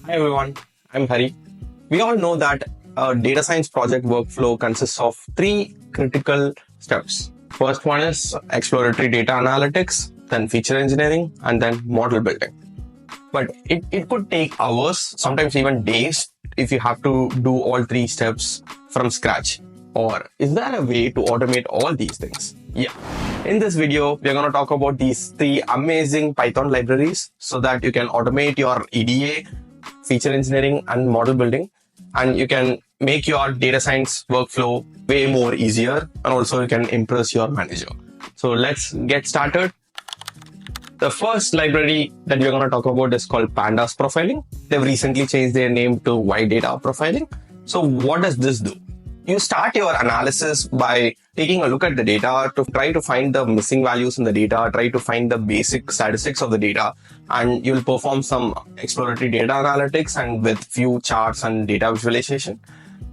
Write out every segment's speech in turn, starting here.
Hi everyone, I'm Hari. We all know that a data science project workflow consists of three critical steps. First one is exploratory data analytics, then feature engineering, and then model building. But it could take hours, sometimes even days, if you have to do all three steps from scratch. Or is there a way to automate all these things? Yeah. In this video, we're going to talk about these three amazing Python libraries so that you can automate your EDA, feature engineering, and model building. And you can make your data science workflow way more easier. And also you can impress your manager. So let's get started. The first library that we're going to talk about is called Pandas Profiling. They've recently changed their name to Wide Data Profiling. So what does this do? You start your analysis by taking a look at the data to try to find the missing values in the data, try to find the basic statistics of the data, and you'll perform some exploratory data analytics and with few charts and data visualization.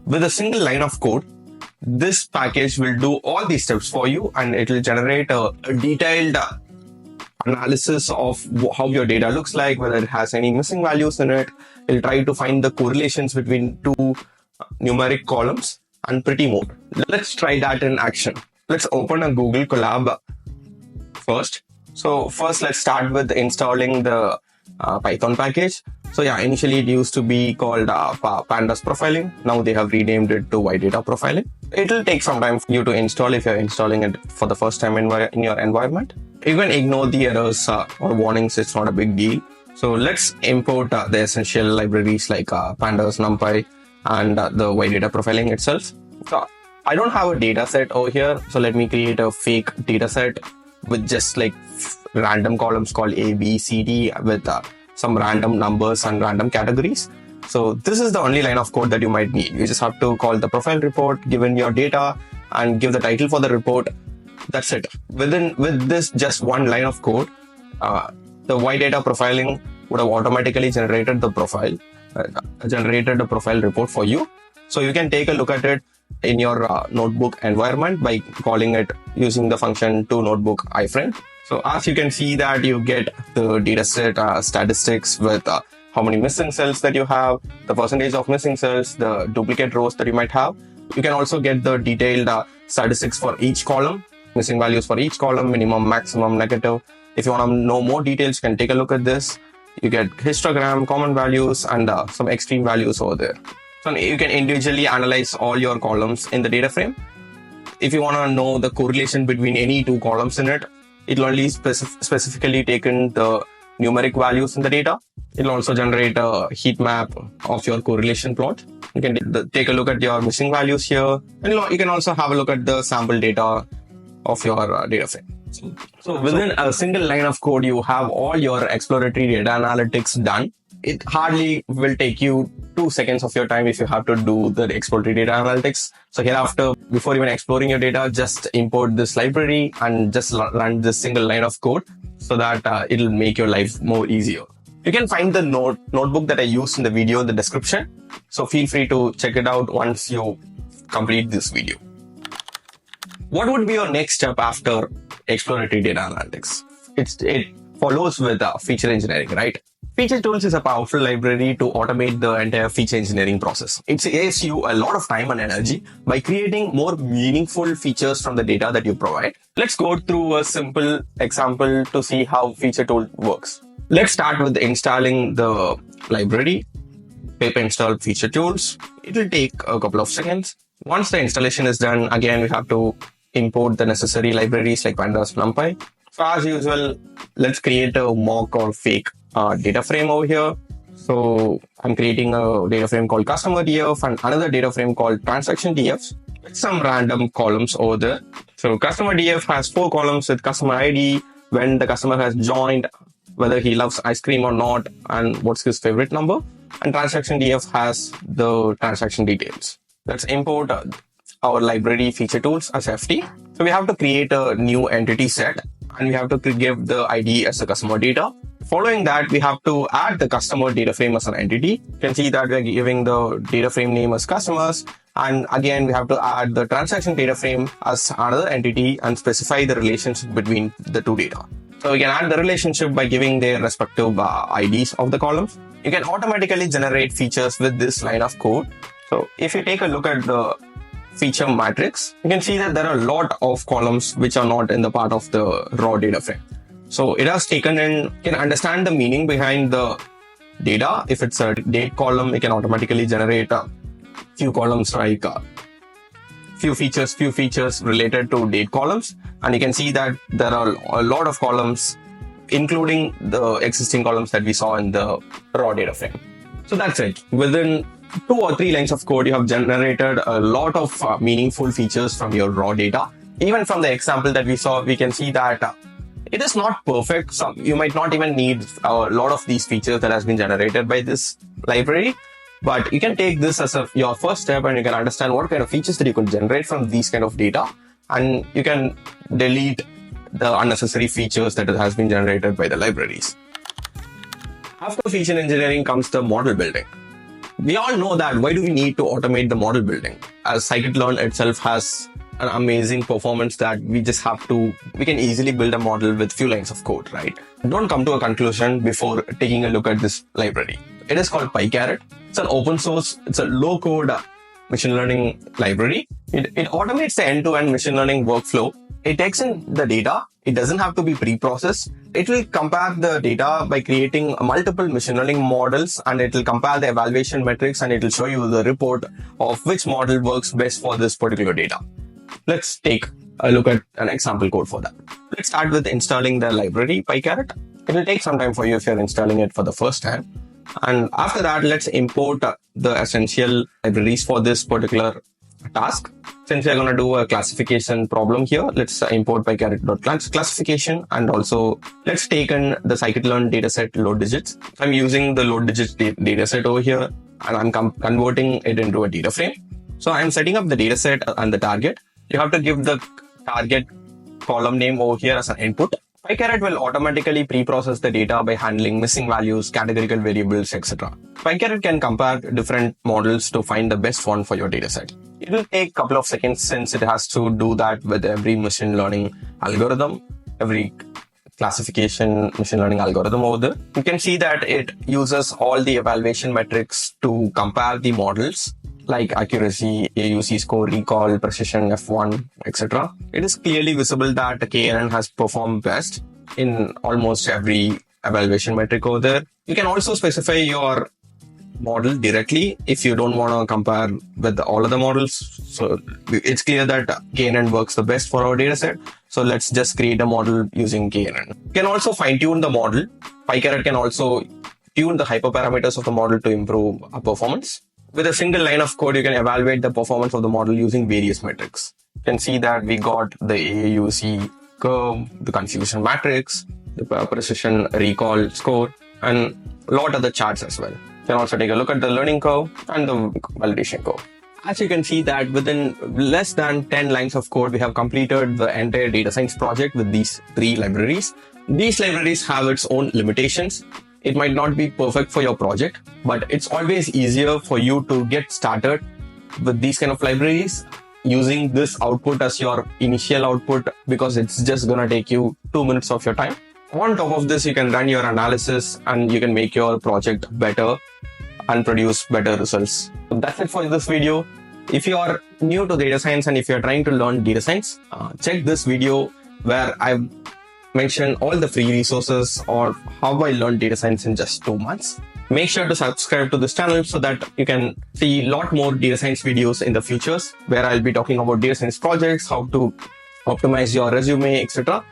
With a single line of code, this package will do all these steps for you and it will generate a detailed analysis of how your data looks like, whether it has any missing values in it. It'll try to find the correlations between two numeric columns and pretty more. Let's try that in action. Let's open a Google Colab first. So first, let's start with installing the Python package. So yeah, initially it used to be called Pandas Profiling. Now they have renamed it to Wide Data Profiling. It'll take some time for you to install if you're installing it for the first time in your environment. You can ignore the errors or warnings. It's not a big deal. So let's import the essential libraries like Pandas, NumPy, and the Wide Data Profiling itself. So I don't have a data set over here. So let me create a fake data set with just like random columns called A, B, C, D with some random numbers and random categories. So this is the only line of code that you might need. You just have to call the profile report, give in your data, and give the title for the report. That's it. With this just one line of code, the Wide Data Profiling would have automatically generated the profile, generated a profile report for you. So you can take a look at it in your notebook environment by calling it using the function toNotebook iframe. So as you can see that you get the dataset statistics with how many missing cells that you have, the percentage of missing cells, the duplicate rows that you might have. You can also get the detailed statistics for each column, missing values for each column, minimum, maximum, negative. If you want to know more details, you can take a look at this. You get histogram, common values, and some extreme values over there. So you can individually analyze all your columns in the data frame. If you want to know the correlation between any two columns in it, it'll only specifically take in the numeric values in the data. It'll also generate a heat map of your correlation plot. You can take a look at your missing values here. And you can also have a look at the sample data of your data frame. So within a single line of code, you have all your exploratory data analytics done. It hardly will take you 2 seconds of your time if you have to do the exploratory data analytics. So hereafter, before even exploring your data, just import this library and just run this single line of code so that it'll make your life more easier. You can find the notebook that I used in the video in the description. So feel free to check it out once you complete this video. What would be your next step after exploratory data analytics? It follows with feature engineering, right? Featuretools is a powerful library to automate the entire feature engineering process. It saves you a lot of time and energy by creating more meaningful features from the data that you provide. Let's go through a simple example to see how Featuretool works. Let's start with installing the library. Pip install Featuretools. It will take a couple of seconds. Once the installation is done, again, we have to import the necessary libraries like Pandas, NumPy. So as usual, let's create a mock or fake data frame over here. So I'm creating a data frame called customer DF and another data frame called transaction DFs with some random columns over there. So customer DF has 4 columns with customer ID, when the customer has joined, whether he loves ice cream or not, and what's his favorite number. And transaction DF has the transaction details. Let's import our library Featuretools as FT. So we have to create a new entity set and we have to give the ID as the customer data. Following that, we have to add the customer data frame as an entity. You can see that we're giving the data frame name as customers. And again, we have to add the transaction data frame as another entity and specify the relationship between the two data. So you can add the relationship by giving their respective IDs of the columns. You can automatically generate features with this line of code. So if you take a look at the feature matrix, you can see that there are a lot of columns which are not in the part of the raw data frame. So it has taken in, you can understand the meaning behind the data. If it's a date column, it can automatically generate a few columns like few features related to date columns. And you can see that there are a lot of columns, including the existing columns that we saw in the raw data frame. So that's it. Within 2 or 3 lines of code, you have generated a lot of meaningful features from your raw data. Even from the example that we saw, we can see that it is not perfect. You might not even need a lot of these features that has been generated by this library, but you can take this as your first step, and you can understand what kind of features that you can generate from these kind of data, and you can delete the unnecessary features that has been generated by the libraries. After feature engineering comes the model building. We all know that why do we need to automate the model building, as scikit-learn itself has an amazing performance that we can easily build a model with few lines of code, right? Don't come to a conclusion before taking a look at this library. It is called PyCaret. It's an open source, it's a low code machine learning library. It automates the end-to-end machine learning workflow. It takes in the data. It doesn't have to be pre-processed. It will compare the data by creating multiple machine learning models, and it will compare the evaluation metrics, and it will show you the report of which model works best for this particular data. Let's take a look at an example code for that. Let's start with installing the library PyCaret. It will take some time for you if you're installing it for the first time. And after that, let's import the essential libraries for this particular task. Since we're going to do a classification problem here, let's import PyCaret.classification, and also let's take in the scikit-learn dataset load digits. I'm using the load digits dataset over here, and I'm converting it into a data frame. So I'm setting up the dataset and the target. You have to give the target column name over here as an input. PyCaret will automatically pre-process the data by handling missing values, categorical variables, etc. PyCaret can compare different models to find the best one for your dataset. It will take a couple of seconds since it has to do that with every machine learning algorithm, every classification machine learning algorithm over there. You can see that it uses all the evaluation metrics to compare the models like accuracy, AUC score, recall, precision, F1, etc. It is clearly visible that KNN has performed best in almost every evaluation metric over there. You can also specify your model directly if you don't want to compare with all of the models. So it's clear that KNN works the best for our dataset. So let's just create a model using KNN. You can also fine-tune the model. PyCaret can also tune the hyperparameters of the model to improve performance. With a single line of code, you can evaluate the performance of the model using various metrics. You can see that we got the AUC curve, the confusion matrix, the precision recall score, and a lot of the charts as well. You can also take a look at the learning curve and the validation curve. As you can see that within less than 10 lines of code, we have completed the entire data science project with these 3 libraries. These libraries have its own limitations. It might not be perfect for your project, but it's always easier for you to get started with these kind of libraries using this output as your initial output, because it's just going to take you 2 minutes of your time. On top of this, you can run your analysis and you can make your project better and produce better results. So that's it for this video. If you are new to data science and if you're trying to learn data science, check this video where I've mentioned all the free resources or how I learned data science in just 2 months. Make sure to subscribe to this channel so that you can see a lot more data science videos in the futures, where I'll be talking about data science projects, how to optimize your resume, etc.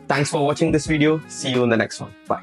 Thanks for watching this video. See you in the next one. Bye.